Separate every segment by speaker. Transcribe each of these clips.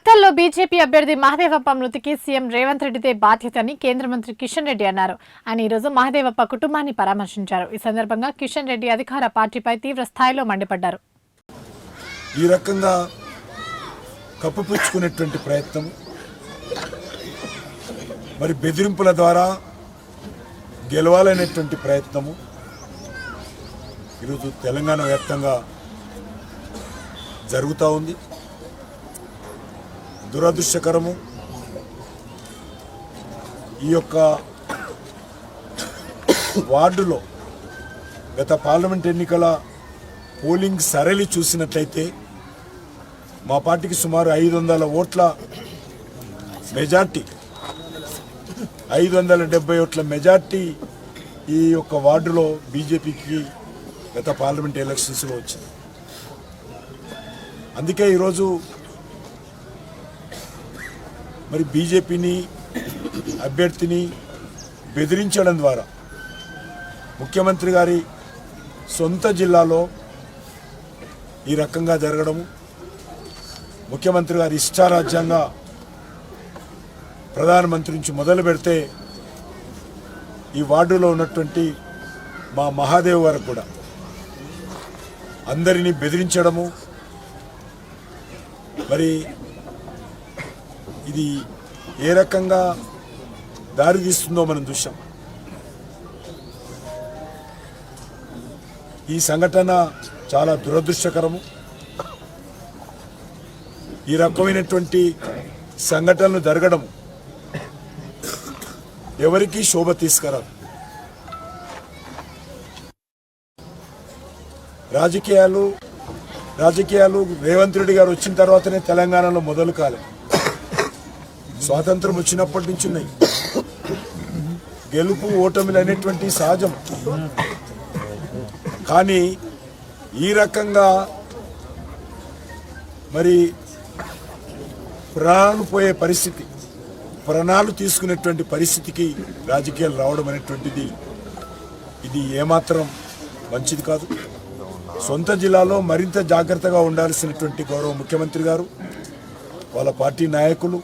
Speaker 1: నక్కల్లో BJP అభ్యర్థి మహదేవప్ప మృతికి CM Revanth రెడ్డిదే బాధ్యతని కేంద్ర మంత్రి కిషన్ రెడ్డి అన్నారు. ఆయన ఈ రోజు మహదేవప్ప కుటుంబాన్ని పరామర్శించారు. ఈ సందర్భంగా కిషన్ రెడ్డి అధికార పార్టీపై తీవ్ర స్థాయిలో మండిపడ్డారు.
Speaker 2: ఈ రకంగా కప్పుపుచ్చుకునేటువంటి ప్రయత్నం, మరి బెదిరింపుల ద్వారా గెలవాలనేటువంటి ప్రయత్నము ఈరోజు తెలంగాణ వ్యాప్తంగా జరుగుతూ ఉంది. దురదృష్టకరము. ఈ యొక్క వార్డులో గత పార్లమెంట్ ఎన్నికల పోలింగ్ సరళి చూసినట్లయితే మా పార్టీకి సుమారు 500 ఓట్ల మెజార్టీ, 570 ఓట్ల మెజార్టీ ఈ యొక్క వార్డులో బీజేపీకి గత పార్లమెంట్ ఎలక్షన్స్లో వచ్చింది. అందుకే ఈరోజు మరి బీజేపీని అభ్యర్థిని బెదిరించడం ద్వారా ముఖ్యమంత్రి గారి సొంత జిల్లాలో ఈ రకంగా జరగడము, ముఖ్యమంత్రి గారి ఇష్టారాజ్యంగా ప్రధానమంత్రి నుంచి మొదలు పెడితే ఈ వార్డులో ఉన్నటువంటి మా మహాదేవ్ వరకు కూడా అందరినీ బెదిరించడము, మరి ఇది ఏ రకంగా దారి తీస్తుందో మనం చూసాం. ఈ సంఘటన చాలా దురదృష్టకరము. ఈ రకమైనటువంటి సంఘటనలు జరగడం ఎవరికీ శోభ తీసుకురాదు. రాజకీయాలు రేవంత్ రెడ్డి గారు వచ్చిన తర్వాతనే తెలంగాణలో మొదలు కాలే. స్వాతంత్రం వచ్చినప్పటి నుంచి ఉన్నాయి. గెలుపు ఓటమిలు అనేటువంటి సహజం. కానీ ఈ రకంగా మరి ప్రాణాలు తీసుకునేటువంటి పరిస్థితికి రాజకీయాలు రావడం అనేటువంటిది ఇది ఏమాత్రం మంచిది కాదు. సొంత జిల్లాలో మరింత జాగ్రత్తగా ఉండాల్సినటువంటి గౌరవ ముఖ్యమంత్రి గారు, వాళ్ళ పార్టీ నాయకులు,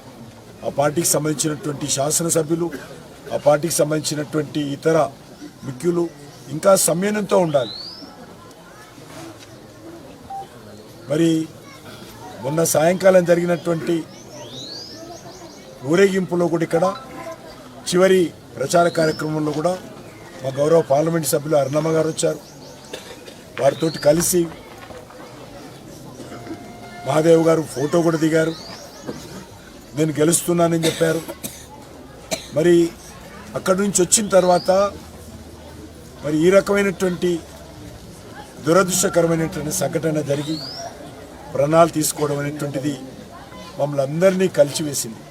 Speaker 2: ఆ పార్టీకి సంబంధించినటువంటి శాసనసభ్యులు, ఆ పార్టీకి సంబంధించినటువంటి ఇతర ముఖ్యులు ఇంకా సంయమనంతో ఉండాలి. మరి మొన్న సాయంకాలం జరిగినటువంటి ఊరేగింపులో కూడా ఇక్కడ చివరి ప్రచార కార్యక్రమంలో కూడా మా గౌరవ పార్లమెంట్ సభ్యులు అరుణమ్మ గారు వచ్చారు. వారితో కలిసి మహాదేవ్ గారు ఫోటో కూడా దిగారు. నేను గెలుస్తున్నానని చెప్పారు. మరి అక్కడి నుంచి వచ్చిన తర్వాత మరి ఈ రకమైనటువంటి దురదృష్టకరమైనటువంటి సంఘటన జరిగి ప్రాణాలు తీసుకోవడం అనేటువంటిది మమ్మల్ని అందరినీ కలిసివేసింది.